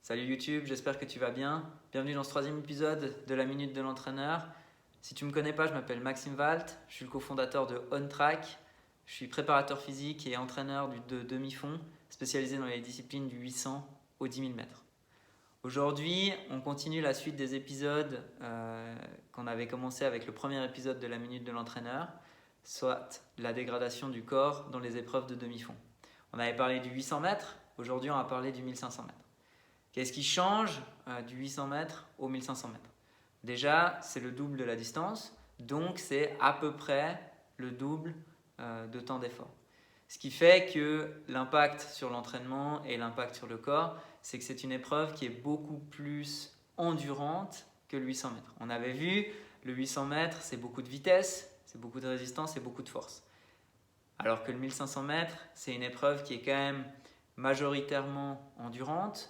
Salut YouTube, j'espère que tu vas bien. Bienvenue dans ce troisième épisode de la Minute de l'Entraîneur. Si tu ne me connais pas, je m'appelle Maxime Walt, je suis le cofondateur de OnTrack. Je suis préparateur physique et entraîneur de demi-fond, spécialisé dans les disciplines du 800 au 10 000 mètres. Aujourd'hui, on continue la suite des épisodes qu'on avait commencé avec le premier épisode de la Minute de l'Entraîneur, soit la dégradation du corps dans les épreuves de demi-fond. On avait parlé du 800 mètres, aujourd'hui on va parler du 1500 mètres. Qu'est-ce qui change du 800 mètres au 1500 mètres? Déjà, c'est le double de la distance, donc c'est à peu près le double de temps d'effort. Ce qui fait que l'impact sur l'entraînement et l'impact sur le corps, c'est que c'est une épreuve qui est beaucoup plus endurante que le 800 mètres. On avait vu, le 800 mètres, c'est beaucoup de vitesse, c'est beaucoup de résistance et beaucoup de force. Alors que le 1500 mètres, c'est une épreuve qui est quand même majoritairement endurante.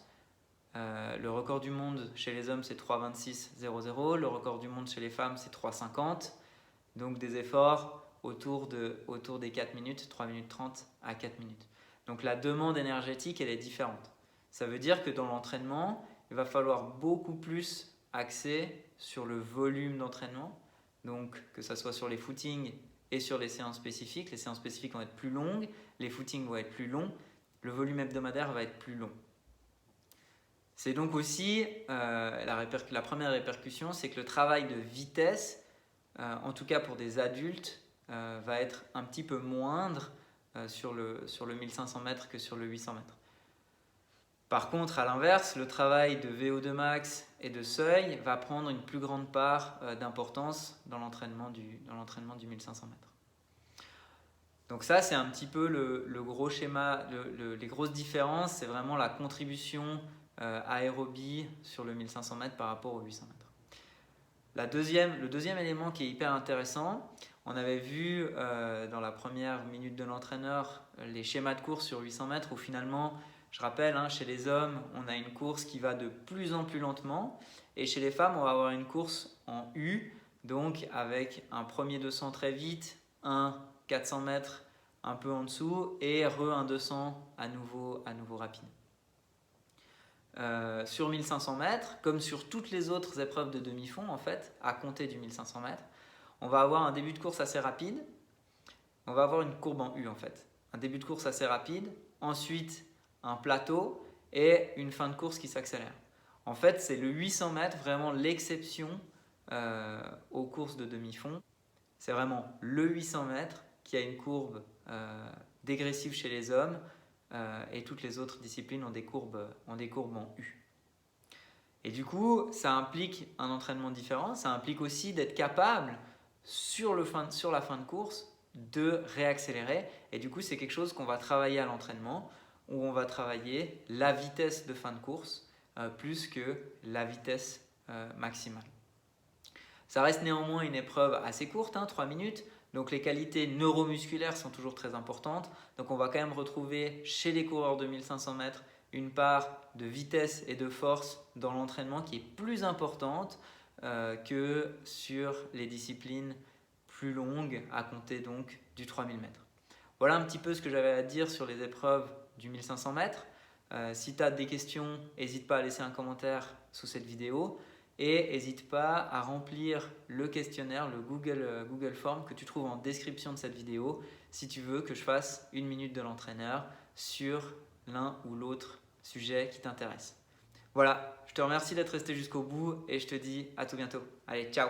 Le record du monde chez les hommes c'est 3,26,00, le record du monde chez les femmes c'est 3,50, donc des efforts autour des 4 minutes, 3 minutes 30 à 4 minutes. Donc la demande énergétique elle est différente. Ça veut dire que dans l'entraînement, il va falloir beaucoup plus axer sur le volume d'entraînement, donc que ce soit sur les footings et sur les séances spécifiques. Les séances spécifiques vont être plus longues, les footings vont être plus longs, le volume hebdomadaire va être plus long. C'est donc aussi la première répercussion, c'est que le travail de vitesse, en tout cas pour des adultes, va être un petit peu moindre sur le 1500 mètres que sur le 800 mètres. Par contre, à l'inverse, le travail de VO2 max et de seuil va prendre une plus grande part d'importance dans l'entraînement du 1500 mètres. Donc ça, c'est un petit peu le gros schéma, les grosses différences, c'est vraiment la contribution aérobie sur le 1500 mètres par rapport au 800 mètres. Le deuxième élément qui est hyper intéressant, on avait vu dans la première minute de l'entraîneur les schémas de course sur 800 mètres où finalement, je rappelle, chez les hommes, on a une course qui va de plus en plus lentement et chez les femmes, on va avoir une course en U, donc avec un premier 200 très vite, un 400 mètres un peu en dessous et un 200 à nouveau rapide. Sur 1500 mètres, comme sur toutes les autres épreuves de demi-fond, en fait, à compter du 1500 mètres, on va avoir un début de course assez rapide. On va avoir une courbe en U, en fait. Un début de course assez rapide, ensuite un plateau et une fin de course qui s'accélère. En fait, c'est le 800 mètres vraiment l'exception aux courses de demi-fond. C'est vraiment le 800 mètres qui a une courbe dégressive chez les hommes et toutes les autres disciplines ont des courbes en U. Et du coup, ça implique un entraînement différent, ça implique aussi d'être capable sur la fin de course de réaccélérer. Et du coup, c'est quelque chose qu'on va travailler à l'entraînement où on va travailler la vitesse de fin de course plus que la vitesse maximale. Ça reste néanmoins une épreuve assez courte, 3 minutes. Donc les qualités neuromusculaires sont toujours très importantes. Donc on va quand même retrouver chez les coureurs de 1500 mètres une part de vitesse et de force dans l'entraînement qui est plus importante que sur les disciplines plus longues à compter donc du 3000 mètres. Voilà un petit peu ce que j'avais à dire sur les épreuves du 1500 mètres. Si tu as des questions, n'hésite pas à laisser un commentaire sous cette vidéo. Et n'hésite pas à remplir le questionnaire, le Google Form que tu trouves en description de cette vidéo si tu veux que je fasse une minute de l'entraîneur sur l'un ou l'autre sujet qui t'intéresse. Voilà, je te remercie d'être resté jusqu'au bout et je te dis à tout bientôt. Allez, ciao!